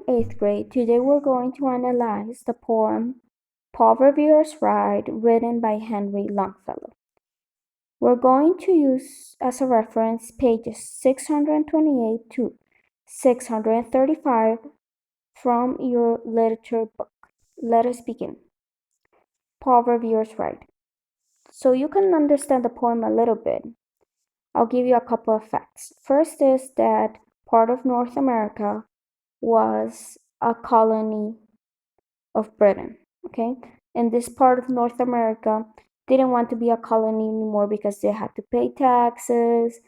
8th grade. Today we're going to analyze the poem Paul Revere's Ride, written by Henry Longfellow. We're going to use as a reference pages 628 to 635 from your literature book. Let us begin. Paul Revere's Ride. So you can understand the poem a little bit. I'll give you a couple of facts. First is that part of North America was a colony of Britain, okay? And this part of North America didn't want to be a colony anymore because they had to pay taxes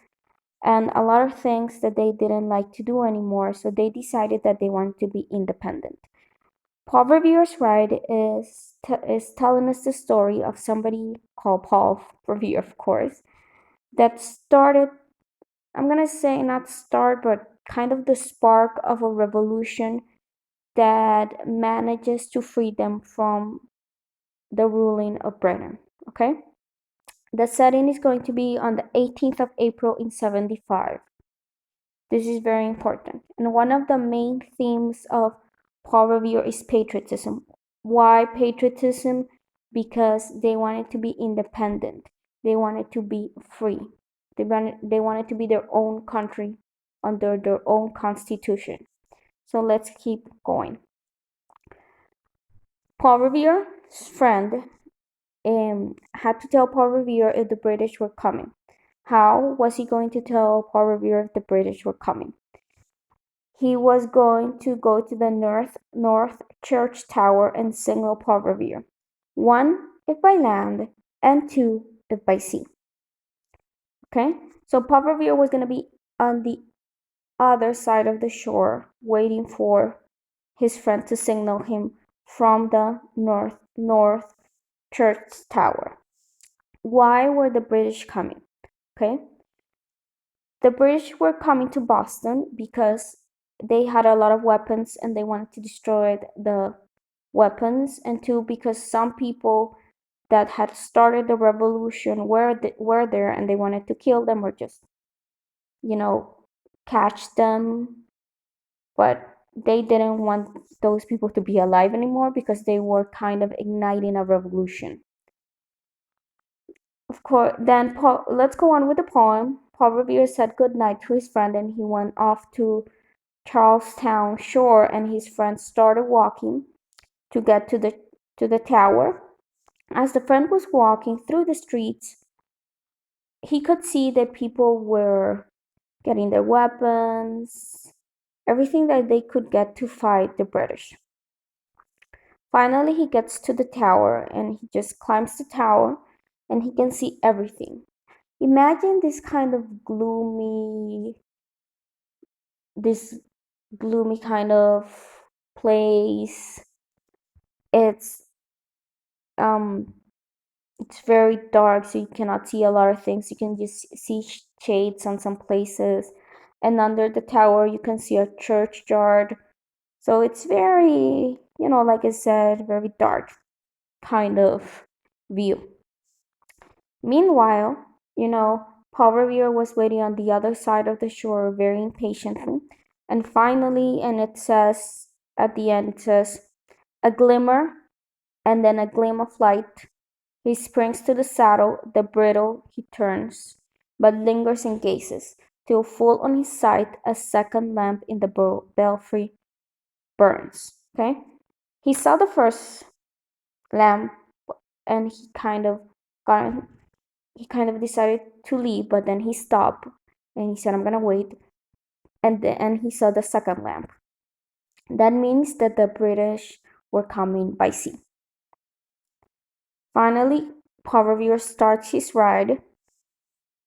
and a lot of things that they didn't like to do anymore. So they decided that they wanted to be independent. Paul Revere's Ride is telling us the story of somebody called Paul Revere, of course, that started, I'm gonna say not start, but kind of the spark of a revolution that manages to free them from the ruling of Britain. Okay? The setting is going to be on the 18th of April in 75. This is very important. And one of the main themes of Paul Revere is patriotism. Why patriotism? Because they wanted to be independent. They wanted to be free. They wanted to be their own country under their own constitution. So let's keep going. Paul Revere's friend had to tell Paul Revere if the British were coming. How was he going to tell Paul Revere if the British were coming? He was going to go to the North Church Tower and signal Paul Revere. 1, if by land, and 2, if by sea. Okay? So Paul Revere was going to be on the other side of the shore, waiting for his friend to signal him from the North Church Tower. Why were the British coming? Okay. The British were coming to Boston because they had a lot of weapons and they wanted to destroy the weapons, and two, because some people that had started the revolution were there and they wanted to kill them or just, catch them. But they didn't want those people to be alive anymore because they were kind of igniting a revolution. Of course, then let's go on with the poem. Paul Revere said good night to his friend and he went off to Charlestown shore, and his friend started walking to get to the tower. As the friend was walking through the streets, he could see that people were getting their weapons, everything that they could get to fight the British. Finally, he gets to the tower and he just climbs the tower and he can see everything. Imagine this gloomy kind of place. It's um it's very dark, so you cannot see a lot of things. You can just see shades on some places, and under the tower you can see a churchyard. So it's very, like I said, very dark kind of view. Meanwhile, Paul Revere was waiting on the other side of the shore very impatiently. And finally, and it says at the end, it says, a glimmer and then a gleam of light. He springs to the saddle, the bridle he turns, but lingers and gazes, till full on his sight a second lamp in the belfry burns. Okay? He saw the first lamp and got he kind of decided to leave, but then he stopped and he said, I'm gonna wait. And then he saw the second lamp. That means that the British were coming by sea. Finally, Paul Revere starts his ride,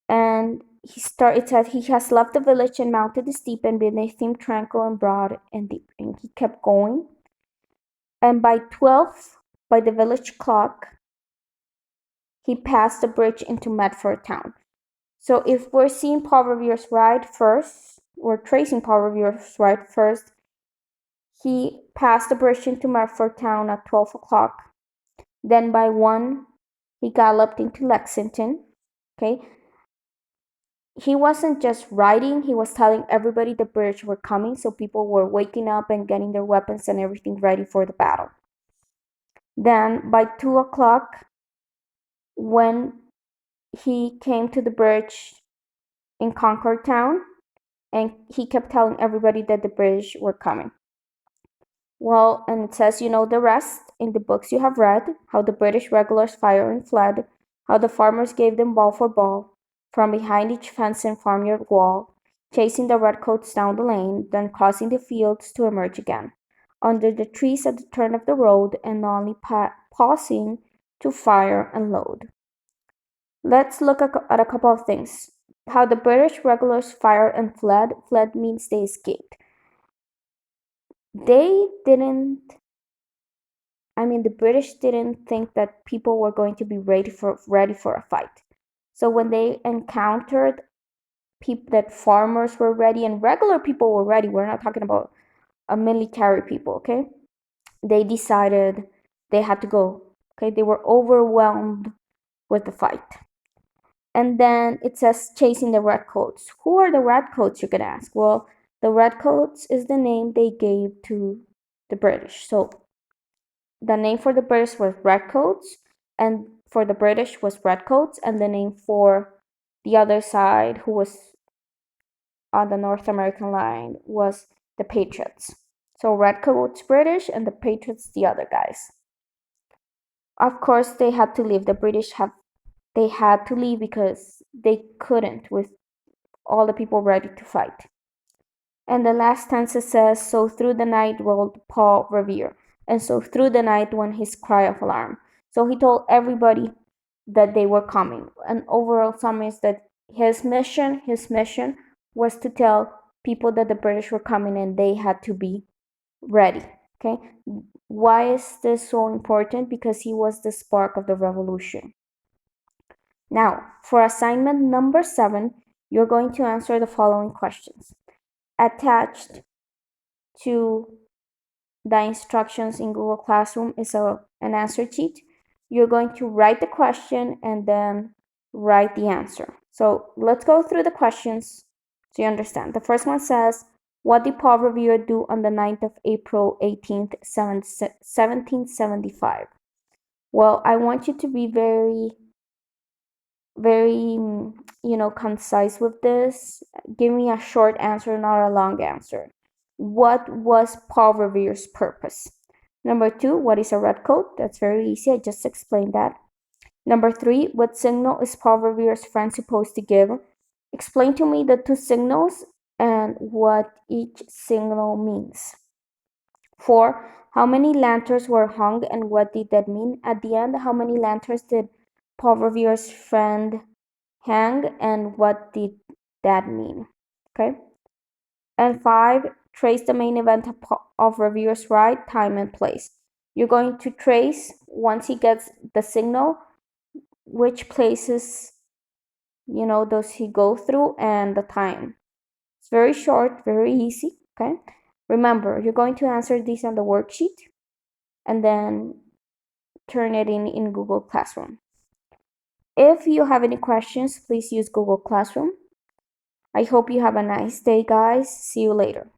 and it said he has left the village and mounted the steep, and beneath him tranquil and broad and deep. And he kept going. And by 12, by the village clock, he passed the bridge into Medford town. So if we're seeing Paul Revere's ride first, we're tracing Paul Revere's ride first, he passed the bridge into Medford town at 12 o'clock. Then by 1, he galloped into Lexington. Okay. he wasn't just writing, he was telling everybody the British were coming, so people were waking up and getting their weapons and everything ready for the battle. Then by 2 o'clock, when he came to the bridge in Concord Town, and he kept telling everybody that the British were coming. Well, and it says, you know the rest in the books you have read, how the British regulars fired and fled, how the farmers gave them ball for ball, from behind each fence and farmyard wall, chasing the redcoats down the lane, then crossing the fields to emerge again, under the trees at the turn of the road, and only pausing to fire and load. Let's look at a couple of things. How the British regulars fired and fled. Fled means they escaped. They didn't, the British didn't think that people were going to be ready for a fight. So when they encountered people that farmers were ready and regular people were ready, we're not talking about a military people, okay? They decided they had to go. Okay, they were overwhelmed with the fight. And then it says chasing the redcoats. Who are the redcoats, you could ask? Well, the redcoats is the name they gave to the British. So the name for the British was redcoats, and for the British was redcoats, and the name for the other side, who was on the North American line, was the Patriots. So redcoats British and the Patriots the other guys. Of course, they had to leave. The British they had to leave because they couldn't with all the people ready to fight. And the last stanza says, so through the night rolled Paul Revere, and so through the night went his cry of alarm. So he told everybody that they were coming. And overall sum is that his mission was to tell people that the British were coming and they had to be ready. Okay? Why is this so important? Because he was the spark of the revolution. Now, for assignment number 7, you're going to answer the following questions. Attached to the instructions in Google Classroom is an answer sheet. You're going to write the question and then write the answer. So let's go through the questions so you understand. The first one says, what did Paul Revere do on the 9th of April, 1775? Well, I want you to be very concise with this. Give me a short answer, not a long answer. What was Paul Revere's purpose? Number 2, what is a red coat? That's very easy. I just explained that. Number 3, what signal is Paul Revere's friend supposed to give? Explain to me the 2 signals and what each signal means. 4, how many lanterns were hung and what did that mean? At the end, how many lanterns did Paul Revere's friend hang and what did that mean? Okay. And 5, trace the main event of Revere's ride, time and place. You're going to trace, once he gets the signal, which places, does he go through and the time. It's very short, very easy, okay? Remember, you're going to answer these on the worksheet and then turn it in Google Classroom. If you have any questions, please use Google Classroom. I hope you have a nice day, guys. See you later.